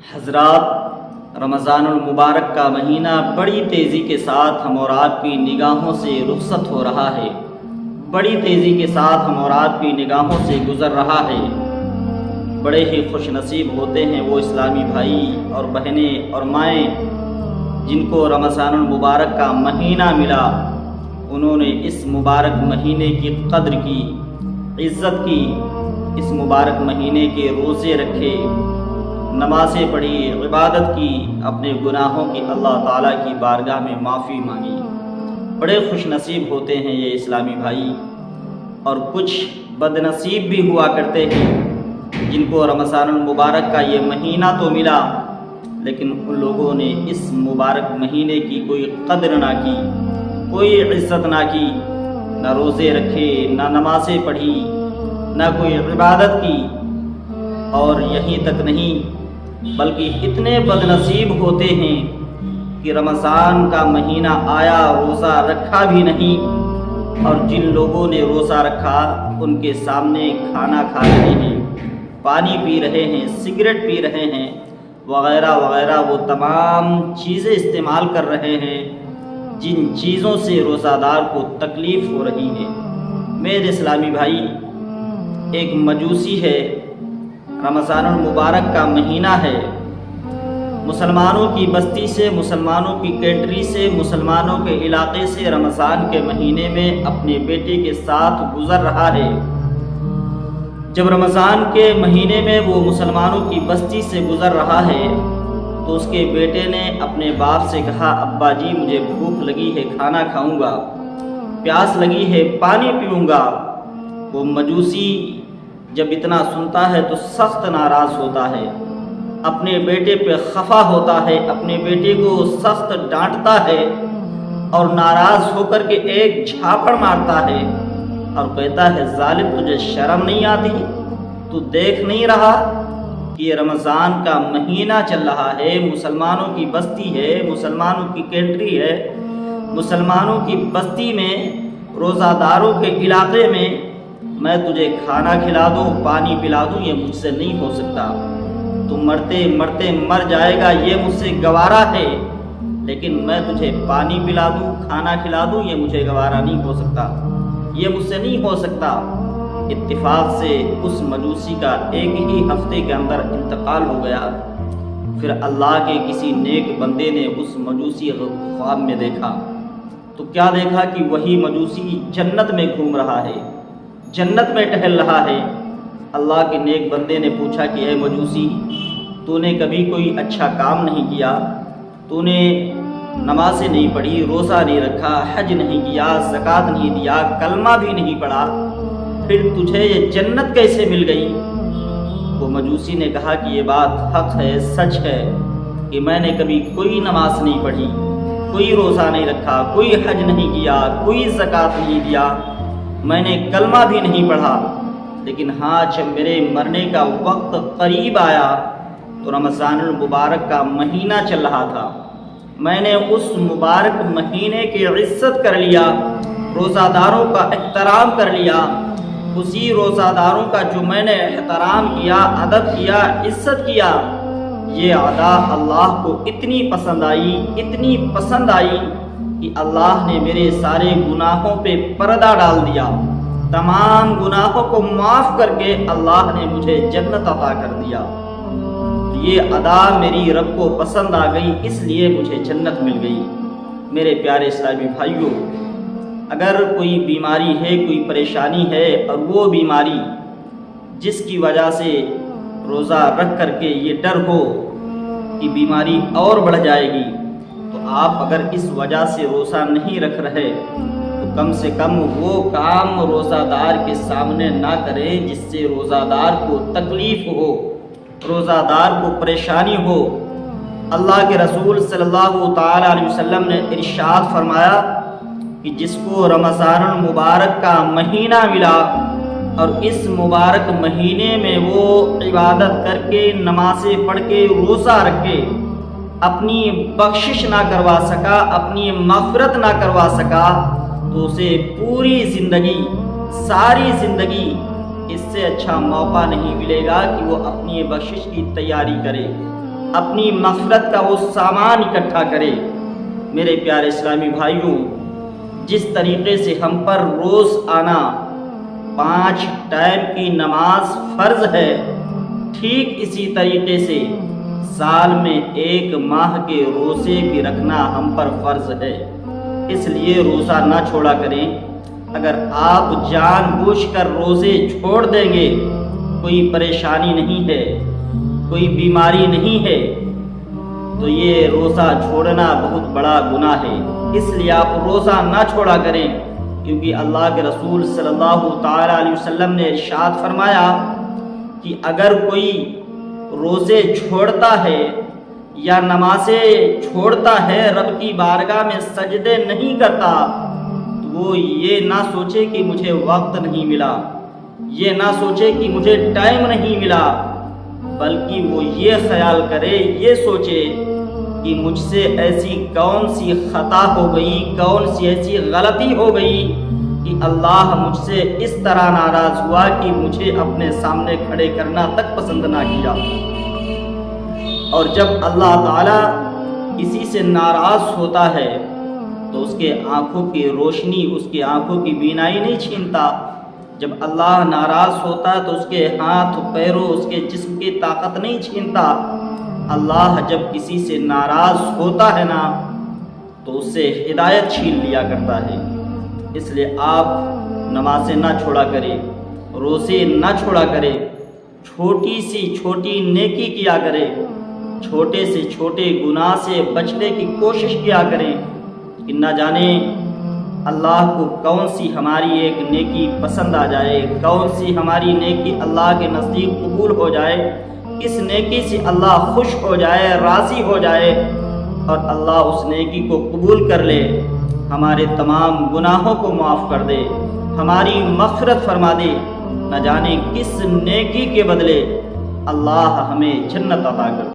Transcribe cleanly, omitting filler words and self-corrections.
حضرات، رمضان المبارک کا مہینہ بڑی تیزی کے ساتھ ہم اور آپ کی نگاہوں سے رخصت ہو رہا ہے، بڑی تیزی کے ساتھ ہم اور آپ کی نگاہوں سے گزر رہا ہے۔ بڑے ہی خوش نصیب ہوتے ہیں وہ اسلامی بھائی اور بہنیں اور مائیں جن کو رمضان المبارک کا مہینہ ملا۔ انہوں نے اس مبارک مہینے کی قدر کی، عزت کی، اس مبارک مہینے کے روزے رکھے، نمازیں پڑھی، عبادت کی، اپنے گناہوں کی اللہ تعالیٰ کی بارگاہ میں معافی مانگی۔ بڑے خوش نصیب ہوتے ہیں یہ اسلامی بھائی، اور کچھ بد نصیب بھی ہوا کرتے ہیں جن کو رمضان المبارک کا یہ مہینہ تو ملا لیکن ان لوگوں نے اس مبارک مہینے کی کوئی قدر نہ کی، کوئی عزت نہ کی، نہ روزے رکھے، نہ نمازیں پڑھی، نہ کوئی عبادت کی۔ اور یہیں تک نہیں بلکہ اتنے بد نصیب ہوتے ہیں کہ رمضان کا مہینہ آیا، روزہ رکھا بھی نہیں، اور جن لوگوں نے روزہ رکھا ان کے سامنے کھانا کھا رہے ہیں، پانی پی رہے ہیں، سگریٹ پی رہے ہیں، وغیرہ وغیرہ، وہ تمام چیزیں استعمال کر رہے ہیں جن چیزوں سے روزہ دار کو تکلیف ہو رہی ہے۔ میرے اسلامی بھائی، ایک مجوسی ہے، رمضان المبارک کا مہینہ ہے، مسلمانوں کی بستی سے، مسلمانوں کی کنٹری سے، مسلمانوں کے علاقے سے رمضان کے مہینے میں اپنے بیٹے کے ساتھ گزر رہا ہے۔ جب رمضان کے مہینے میں وہ مسلمانوں کی بستی سے گزر رہا ہے تو اس کے بیٹے نے اپنے باپ سے کہا، ابا جی مجھے بھوک لگی ہے، کھانا کھاؤں گا، پیاس لگی ہے، پانی پیوں گا۔ وہ مجوسی جب اتنا سنتا ہے تو سخت ناراض ہوتا ہے، اپنے بیٹے پہ خفا ہوتا ہے، اپنے بیٹے کو سخت ڈانٹتا ہے اور ناراض ہو کر کے ایک جھاپڑ مارتا ہے اور کہتا ہے، ظالم تجھے شرم نہیں آتی؟ تو دیکھ نہیں رہا کہ یہ رمضان کا مہینہ چل رہا ہے، مسلمانوں کی بستی ہے، مسلمانوں کی کنٹری ہے، مسلمانوں کی بستی میں، روزہ داروں کے علاقے میں میں تجھے کھانا کھلا دوں، پانی پلا دوں، یہ مجھ سے نہیں ہو سکتا۔ تو مرتے مرتے مر جائے گا، یہ مجھ سے گوارا ہے، لیکن میں تجھے پانی پلا دوں، کھانا کھلا دوں، یہ مجھے گوارا نہیں ہو سکتا، یہ مجھ سے نہیں ہو سکتا۔ اتفاق سے اس مجوسی کا ایک ہی ہفتے کے اندر انتقال ہو گیا۔ پھر اللہ کے کسی نیک بندے نے اس مجوسی کو خواب میں دیکھا تو کیا دیکھا کہ وہی مجوسی جنت میں گھوم رہا ہے، جنت میں ٹہل رہا ہے۔ اللہ کے نیک بندے نے پوچھا کہ اے مجوسی، تو نے کبھی کوئی اچھا کام نہیں کیا؟ تو نے نمازیں نہیں پڑھی، روزہ نہیں رکھا، حج نہیں کیا، زکوٰۃ نہیں دیا، کلمہ بھی نہیں پڑھا، پھر تجھے یہ جنت کیسے مل گئی؟ وہ مجوسی نے کہا کہ یہ بات حق ہے، سچ ہے کہ میں نے کبھی کوئی نماز نہیں پڑھی، کوئی روزہ نہیں رکھا، کوئی حج نہیں کیا، کوئی زکوٰۃ نہیں دیا، میں نے کلمہ بھی نہیں پڑھا، لیکن ہاں جب میرے مرنے کا وقت قریب آیا تو رمضان المبارک کا مہینہ چل رہا تھا، میں نے اس مبارک مہینے کی عزت کر لیا، روزہ داروں کا احترام کر لیا۔ اسی روزہ داروں کا جو میں نے احترام کیا، ادب کیا، عزت کیا، یہ ادا اللہ کو اتنی پسند آئی، اتنی پسند آئی کہ اللہ نے میرے سارے گناہوں پہ پردہ ڈال دیا، تمام گناہوں کو معاف کر کے اللہ نے مجھے جنت عطا کر دیا۔ یہ ادا میری رب کو پسند آ گئی، اس لیے مجھے جنت مل گئی۔ میرے پیارے اسلامی بھائیوں، اگر کوئی بیماری ہے، کوئی پریشانی ہے، اور وہ بیماری جس کی وجہ سے روزہ رکھ کر کے یہ ڈر ہو کہ بیماری اور بڑھ جائے گی، تو آپ اگر اس وجہ سے روزہ نہیں رکھ رہے تو کم سے کم وہ کام روزہ دار کے سامنے نہ کریں جس سے روزہ دار کو تکلیف ہو، روزہ دار کو پریشانی ہو۔ اللہ کے رسول صلی اللہ تعالی علیہ وسلم نے ارشاد فرمایا کہ جس کو رمضان المبارک کا مہینہ ملا اور اس مبارک مہینے میں وہ عبادت کر کے، نمازیں پڑھ کے، روزہ رکھ کے اپنی بخشش نہ کروا سکا، اپنی مغفرت نہ کروا سکا، تو اسے پوری زندگی، ساری زندگی اس سے اچھا موقع نہیں ملے گا کہ وہ اپنی بخشش کی تیاری کرے، اپنی مغفرت کا وہ سامان اکٹھا کرے۔ میرے پیارے اسلامی بھائیوں، جس طریقے سے ہم پر روز آنا 5 ٹائم کی نماز فرض ہے، ٹھیک اسی طریقے سے سال میں 1 ماہ کے روزے بھی رکھنا ہم پر فرض ہے۔ اس لیے روزہ نہ چھوڑا کریں۔ اگر آپ جان بوجھ کر روزے چھوڑ دیں گے، کوئی پریشانی نہیں ہے، کوئی بیماری نہیں ہے، تو یہ روزہ چھوڑنا بہت بڑا گناہ ہے۔ اس لیے آپ روزہ نہ چھوڑا کریں، کیونکہ اللہ کے رسول صلی اللہ تعالیٰ علیہ وسلم نے ارشاد فرمایا کہ اگر کوئی روزے چھوڑتا ہے یا نمازیں چھوڑتا ہے، رب کی بارگاہ میں سجدے نہیں کرتا، تو وہ یہ نہ سوچے کہ مجھے وقت نہیں ملا، یہ نہ سوچے کہ مجھے ٹائم نہیں ملا، بلکہ وہ یہ خیال کرے، یہ سوچے کہ مجھ سے ایسی کون سی خطا ہو گئی، کون سی ایسی غلطی ہو گئی کہ اللہ مجھ سے اس طرح ناراض ہوا کہ مجھے اپنے سامنے کھڑے کرنا تک پسند نہ کیا۔ اور جب اللہ تعالیٰ کسی سے ناراض ہوتا ہے تو اس کے آنکھوں کی روشنی، اس کی آنکھوں کی بینائی نہیں چھینتا۔ جب اللہ ناراض ہوتا ہے تو اس کے ہاتھ پیروں، اس کے جسم کی طاقت نہیں چھینتا۔ اللہ جب کسی سے ناراض ہوتا ہے نا تو اس سے ہدایت چھین لیا کرتا ہے۔ اس لیے آپ نمازیں نہ چھوڑا کرے، روزے نہ چھوڑا کرے، چھوٹی سی چھوٹی نیکی کیا کرے، چھوٹے سے چھوٹے گناہ سے بچنے کی کوشش کیا کریں کہ نہ جانے اللہ کو کون سی ہماری ایک نیکی پسند آ جائے، کون سی ہماری نیکی اللہ کے نزدیک قبول ہو جائے، کس نیکی سے اللہ خوش ہو جائے، راضی ہو جائے، اور اللہ اس نیکی کو قبول کر لے، ہمارے تمام گناہوں کو معاف کر دے، ہماری مغفرت فرما دے۔ نہ جانے کس نیکی کے بدلے اللہ ہمیں جنت عطا کر دے۔